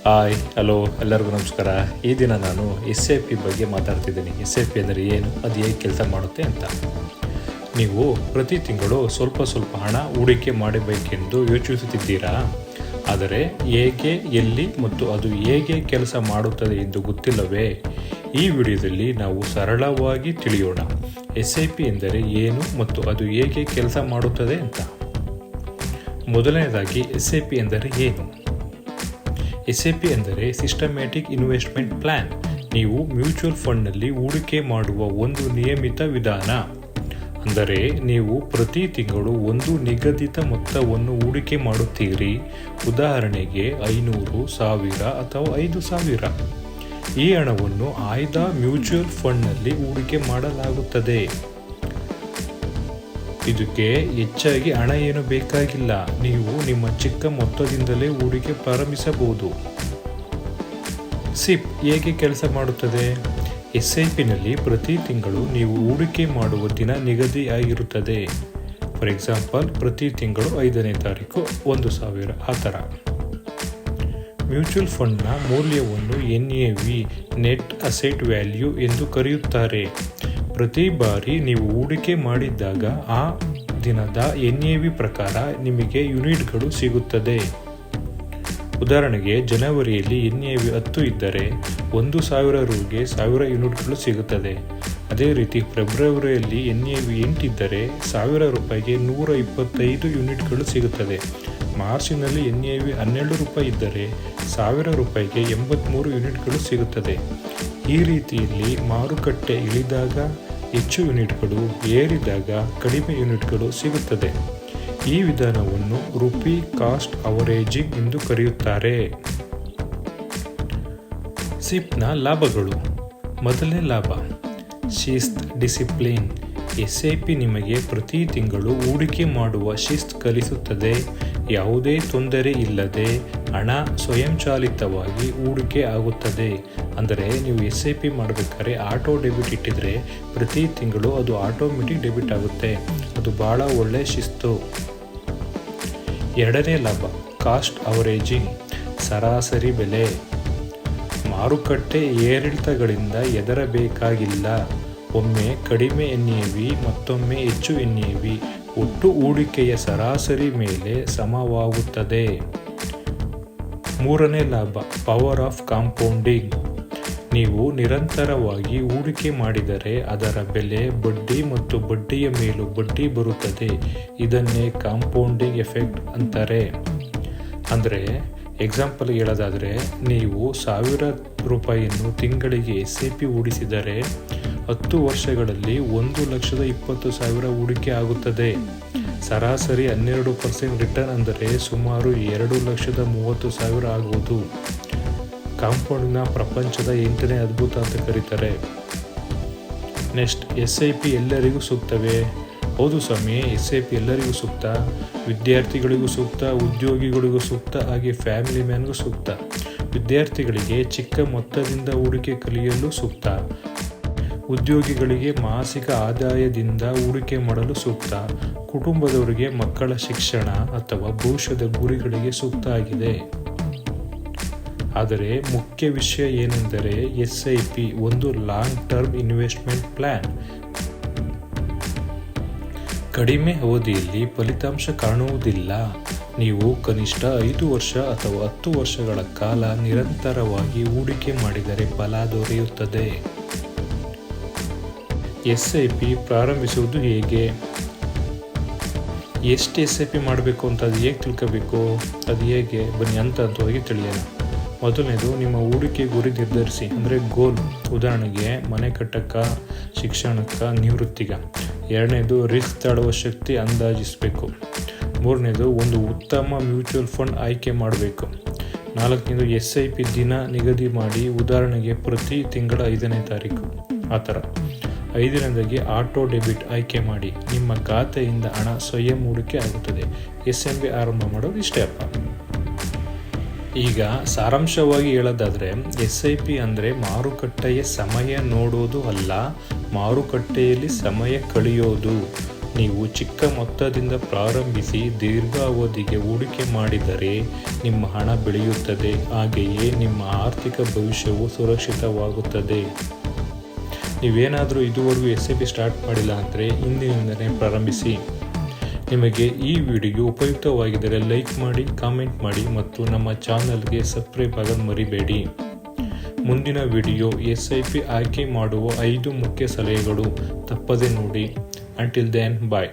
Hi hello ಎಲ್ಲರಿಗೂ ನಮಸ್ಕಾರ. ಈ ದಿನ ನಾನು SIP ಬಗ್ಗೆ ಮಾತಾಡ್ತಿದ್ದೀನಿ. SIP ಅಂದರೆ ಏನು, ಅದು ಹೇಗೆ ಕೆಲಸ ಮಾಡುತ್ತೆ ಅಂತ. ನೀವು ಪ್ರತಿ ತಿಂಗಳು ಸ್ವಲ್ಪ ಹಣ ಹೂಡಿಕೆ ಮಾಡಬೇಕೆಂದು ಯೋಚಿಸುತ್ತಿದ್ದೀರಾ? ಆದರೆ ಹೇಗೆ, ಎಲ್ಲಿ ಮತ್ತು ಅದು ಹೇಗೆ ಕೆಲಸ ಮಾಡುತ್ತದೆ ಎಂದು ಗೊತ್ತಿಲ್ಲವೇ? ಈ ವಿಡಿಯೋದಲ್ಲಿ ನಾವು ಸರಳವಾಗಿ ತಿಳಿಯೋಣ SIP ಎಂದರೆ ಏನು ಮತ್ತು ಅದು ಹೇಗೆ ಕೆಲಸ ಮಾಡುತ್ತದೆ ಅಂತ. ಮೊದಲನೇದಾಗಿ SIP ಎಂದರೆ ಏನು? SIP ಎಂದರೆ ಸಿಸ್ಟಮ್ಯಾಟಿಕ್ ಇನ್ವೆಸ್ಟ್ಮೆಂಟ್ ಪ್ಲ್ಯಾನ್. ನೀವು ಮ್ಯೂಚುವಲ್ ಫಂಡ್ನಲ್ಲಿ ಹೂಡಿಕೆ ಮಾಡುವ ಒಂದು ನಿಯಮಿತ ವಿಧಾನ. ಅಂದರೆ ನೀವು ಪ್ರತಿ ತಿಂಗಳು ಒಂದು ನಿಗದಿತ ಮೊತ್ತವನ್ನು ಹೂಡಿಕೆ ಮಾಡುತ್ತೀರಿ. ಉದಾಹರಣೆಗೆ 500, 1000 ಅಥವಾ 5000. ಈ ಹಣವನ್ನು ಆಯ್ದ ಮ್ಯೂಚುವಲ್ ಫಂಡ್ನಲ್ಲಿ ಹೂಡಿಕೆ ಮಾಡಲಾಗುತ್ತದೆ. ಇದಕ್ಕೆ ಹೆಚ್ಚಾಗಿ ಹಣ ಏನು ಬೇಕಾಗಿಲ್ಲ. ನೀವು ನಿಮ್ಮ ಚಿಕ್ಕ ಮೊತ್ತದಿಂದಲೇ ಹೂಡಿಕೆ ಪ್ರಾರಂಭಿಸಬಹುದು. SIP ಹೇಗೆ ಕೆಲಸ ಮಾಡುತ್ತದೆ? SIPನಲ್ಲಿ ಪ್ರತಿ ತಿಂಗಳು ನೀವು ಹೂಡಿಕೆ ಮಾಡುವ ದಿನ ನಿಗದಿಯಾಗಿರುತ್ತದೆ. ಫಾರ್ ಎಕ್ಸಾಂಪಲ್, ಪ್ರತಿ ತಿಂಗಳು 5ನೇ ತಾರೀಕು 1000 ಆ ಥರ. ಮ್ಯೂಚುವಲ್ ಫಂಡ್ನ ಮೌಲ್ಯವನ್ನು NAV, ನೆಟ್ ಅಸೆಟ್ ವ್ಯಾಲ್ಯೂ ಎಂದು ಕರೆಯುತ್ತಾರೆ. ಪ್ರತಿ ಬಾರಿ ನೀವು ಹೂಡಿಕೆ ಮಾಡಿದಾಗ ಆ ದಿನದ NAV ಪ್ರಕಾರ ನಿಮಗೆ ಯೂನಿಟ್ಗಳು ಸಿಗುತ್ತದೆ. ಉದಾಹರಣೆಗೆ, ಜನವರಿಯಲ್ಲಿ NAV 10 ಇದ್ದರೆ 1000 ರೂಗೆ 1000 ಯೂನಿಟ್ಗಳು ಸಿಗುತ್ತದೆ. ಅದೇ ರೀತಿ ಫೆಬ್ರವರಿಯಲ್ಲಿ NAV 8 ಇದ್ದರೆ 1000 ರೂಪಾಯಿಗೆ 125 ಯೂನಿಟ್ಗಳು ಸಿಗುತ್ತದೆ. ಮಾರ್ಚಿನಲ್ಲಿ NAV 12 ರೂಪಾಯಿ ಇದ್ದರೆ 1000 ರೂಪಾಯಿಗೆ 83 ಯೂನಿಟ್ಗಳು ಸಿಗುತ್ತದೆ. ಈ ರೀತಿಯಲ್ಲಿ ಮಾರುಕಟ್ಟೆ ಇಳಿದಾಗ ಹೆಚ್ಚು ಯೂನಿಟ್ಗಳು, ಏರಿದಾಗ ಕಡಿಮೆ ಯೂನಿಟ್ಗಳು ಸಿಗುತ್ತದೆ. ಈ ವಿಧಾನವನ್ನು ರುಪಿ ಕಾಸ್ಟ್ ಅವರೇಜಿಂಗ್ ಎಂದು ಕರೆಯುತ್ತಾರೆ. SIPನ ಲಾಭಗಳು. ಮೊದಲನೇ ಲಾಭ, ಶಿಸ್ತು, ಡಿಸಿಪ್ಲಿನ್. SIP ನಿಮಗೆ ಪ್ರತಿ ತಿಂಗಳು ಹೂಡಿಕೆ ಮಾಡುವ ಶಿಸ್ತು ಕಲಿಸುತ್ತದೆ. ಯಾವುದೇ ತೊಂದರೆ ಇಲ್ಲದೆ ಹಣ ಸ್ವಯಂಚಾಲಿತವಾಗಿ ಹೂಡಿಕೆ ಆಗುತ್ತದೆ. ಅಂದರೆ ನೀವು SIP ಮಾಡಬೇಕಾದ್ರೆ ಆಟೋ ಡೆಬಿಟ್ ಇಟ್ಟಿದ್ರೆ ಪ್ರತಿ ತಿಂಗಳು ಅದು ಆಟೋಮೆಟಿಕ್ ಡೆಬಿಟ್ ಆಗುತ್ತೆ. ಅದು ಭಾಳ ಒಳ್ಳೆಯ ಶಿಸ್ತು. ಎರಡನೇ ಲಾಭ, ಕಾಸ್ಟ್ ಅವರೇಜಿಂಗ್, ಸರಾಸರಿ ಬೆಲೆ. ಮಾರುಕಟ್ಟೆ ಏರಿಳಿತಗಳಿಂದ ಹೆದರಬೇಕಾಗಿಲ್ಲ. ಒಮ್ಮೆ ಕಡಿಮೆ NAV, ಮತ್ತೊಮ್ಮೆ ಹೆಚ್ಚು NAV ಒಟ್ಟು ಹೂಡಿಕೆಯ ಸರಾಸರಿ ಮೇಲೆ ಸಮವಾಗುತ್ತದೆ. ಮೂರನೇ ಲಾಭ, ಪವರ್ ಆಫ್ ಕಾಂಪೌಂಡಿಂಗ್. ನೀವು ನಿರಂತರವಾಗಿ ಹೂಡಿಕೆ ಮಾಡಿದರೆ ಅದರ ಬೆಲೆ, ಬಡ್ಡಿ ಮತ್ತು ಬಡ್ಡಿಯ ಮೇಲೂ ಬಡ್ಡಿ ಬರುತ್ತದೆ. ಇದನ್ನೇ ಕಾಂಪೌಂಡಿಂಗ್ ಎಫೆಕ್ಟ್ ಅಂತಾರೆ. ಅಂದರೆ ಎಕ್ಸಾಂಪಲ್ ಹೇಳೋದಾದರೆ, ನೀವು 1000 ರೂಪಾಯಿಯನ್ನು ತಿಂಗಳಿಗೆ SIP ಹೂಡಿಸಿದರೆ 10 ವರ್ಷಗಳಲ್ಲಿ 1,20,000 ಹೂಡಿಕೆ ಆಗುತ್ತದೆ. ಸರಾಸರಿ 12% ರಿಟರ್ನ್ ಅಂದರೆ ಸುಮಾರು 2,30,000 ಆಗುವುದು. ಕಾಂಪೌಂಡಿಂಗ್ನ ಪ್ರಪಂಚದ 8ನೇ ಅದ್ಭುತ ಅಂತ ಕರೀತಾರೆ. ನೆಕ್ಸ್ಟ್, SIP ಎಲ್ಲರಿಗೂ ಸೂಕ್ತವೇ? ಹೌದು ಸ್ವಾಮಿ, SIP ಎಲ್ಲರಿಗೂ ಸೂಕ್ತ. ವಿದ್ಯಾರ್ಥಿಗಳಿಗೂ ಸೂಕ್ತ, ಉದ್ಯೋಗಿಗಳಿಗೂ ಸೂಕ್ತ, ಹಾಗೆ ಫ್ಯಾಮಿಲಿ ಮ್ಯಾನ್ಗೂ ಸೂಕ್ತ. ವಿದ್ಯಾರ್ಥಿಗಳಿಗೆ ಚಿಕ್ಕ ಮೊತ್ತದಿಂದ ಹೂಡಿಕೆ ಕಲಿಯಲು ಸೂಕ್ತ. ಉದ್ಯೋಗಿಗಳಿಗೆ ಮಾಸಿಕ ಆದಾಯದಿಂದ ಹೂಡಿಕೆ ಮಾಡಲು ಸೂಕ್ತ. ಕುಟುಂಬದವರಿಗೆ ಮಕ್ಕಳ ಶಿಕ್ಷಣ ಅಥವಾ ಭವಿಷ್ಯದ ಗುರಿಗಳಿಗೆ ಸೂಕ್ತ ಆಗಿದೆ. ಆದರೆ ಮುಖ್ಯ ವಿಷಯ ಏನೆಂದರೆ SIP ಒಂದು ಲಾಂಗ್ ಟರ್ಮ್ ಇನ್ವೆಸ್ಟ್ಮೆಂಟ್ ಪ್ಲ್ಯಾನ್. ಕಡಿಮೆ ಅವಧಿಯಲ್ಲಿ ಫಲಿತಾಂಶ ಕಾಣುವುದಿಲ್ಲ. ನೀವು ಕನಿಷ್ಠ 5 ವರ್ಷ ಅಥವಾ 10 ವರ್ಷಗಳ ಕಾಲ ನಿರಂತರವಾಗಿ ಹೂಡಿಕೆ ಮಾಡಿದರೆ ಫಲ ದೊರೆಯುತ್ತದೆ. SIP ಪ್ರಾರಂಭಿಸುವುದು ಹೇಗೆ? ಎಷ್ಟು SIP ಮಾಡಬೇಕು ಅಂತ ಅದು ಹೇಗೆ ತಿಳ್ಕೋಬೇಕು? ಅದು ಹೇಗೆ? ಬನ್ನಿ ಹಂತವಾಗಿ ತಿಳಿಯೋಣ. ಮೊದಲನೇದು, ನಿಮ್ಮ ಹೂಡಿಕೆ ಗುರಿ ನಿರ್ಧರಿಸಿ. ಅಂದರೆ ಗೋಲ್. ಉದಾಹರಣೆಗೆ ಮನೆ ಕಟ್ಟಕ್ಕೆ, ಶಿಕ್ಷಣಕ್ಕೆ, ನಿವೃತ್ತಿಗೆ. ಎರಡನೇದು, ರಿಸ್ಕ್ ತಡೆಯುವ ಶಕ್ತಿ ಅಂದಾಜಿಸಬೇಕು. ಮೂರನೇದು, ಒಂದು ಉತ್ತಮ ಮ್ಯೂಚುವಲ್ ಫಂಡ್ ಆಯ್ಕೆ ಮಾಡಬೇಕು. ನಾಲ್ಕನೇದು, SIP ದಿನ ನಿಗದಿ ಮಾಡಿ. ಉದಾಹರಣೆಗೆ ಪ್ರತಿ ತಿಂಗಳ 5ನೇ ತಾರೀಕು ಆ ಥರ. ಐದನೇದಾಗಿ, ಆಟೋ ಡೆಬಿಟ್ ಆಯ್ಕೆ ಮಾಡಿ. ನಿಮ್ಮ ಖಾತೆಯಿಂದ ಹಣ ಸ್ವಯಂ ಹೂಡಿಕೆ ಆಗುತ್ತದೆ. SIP ಆರಂಭ ಮಾಡೋದು ಇಷ್ಟೇ ಅಪ್ಪ. ಈಗ ಸಾರಾಂಶವಾಗಿ ಹೇಳೋದಾದರೆ SIP ಅಂದರೆ ಮಾರುಕಟ್ಟೆಯ ಸಮಯ ನೋಡೋದು ಅಲ್ಲ, ಮಾರುಕಟ್ಟೆಯಲ್ಲಿ ಸಮಯ ಕಳೆಯೋದು. ನೀವು ಚಿಕ್ಕ ಮೊತ್ತದಿಂದ ಪ್ರಾರಂಭಿಸಿ ದೀರ್ಘಾವಧಿಗೆ ಹೂಡಿಕೆ ಮಾಡಿದರೆ ನಿಮ್ಮ ಹಣ ಬೆಳೆಯುತ್ತದೆ, ಹಾಗೆಯೇ ನಿಮ್ಮ ಆರ್ಥಿಕ ಭವಿಷ್ಯವು ಸುರಕ್ಷಿತವಾಗುತ್ತದೆ. ನೀವೇನಾದರೂ ಇದುವರೆಗೂ SIP ಸ್ಟಾರ್ಟ್ ಮಾಡಿಲ್ಲ ಅಂದರೆ ಇಂದಿನಿಂದಲೇ ಪ್ರಾರಂಭಿಸಿ. ನಿಮಗೆ ಈ ವಿಡಿಯೋ ಉಪಯುಕ್ತವಾಗಿದ್ದರೆ ಲೈಕ್ ಮಾಡಿ, ಕಾಮೆಂಟ್ ಮಾಡಿ ಮತ್ತು ನಮ್ಮ ಚಾನಲ್ಗೆ ಸಬ್ಸ್ಕ್ರೈಬ್ ಆಗಲು ಮರಿಬೇಡಿ. ಮುಂದಿನ ವಿಡಿಯೋ SIP ಆಯ್ಕೆ ಮಾಡುವ 5 ಮುಖ್ಯ ಸಲಹೆಗಳು ತಪ್ಪದೆ ನೋಡಿ. Until then, bye.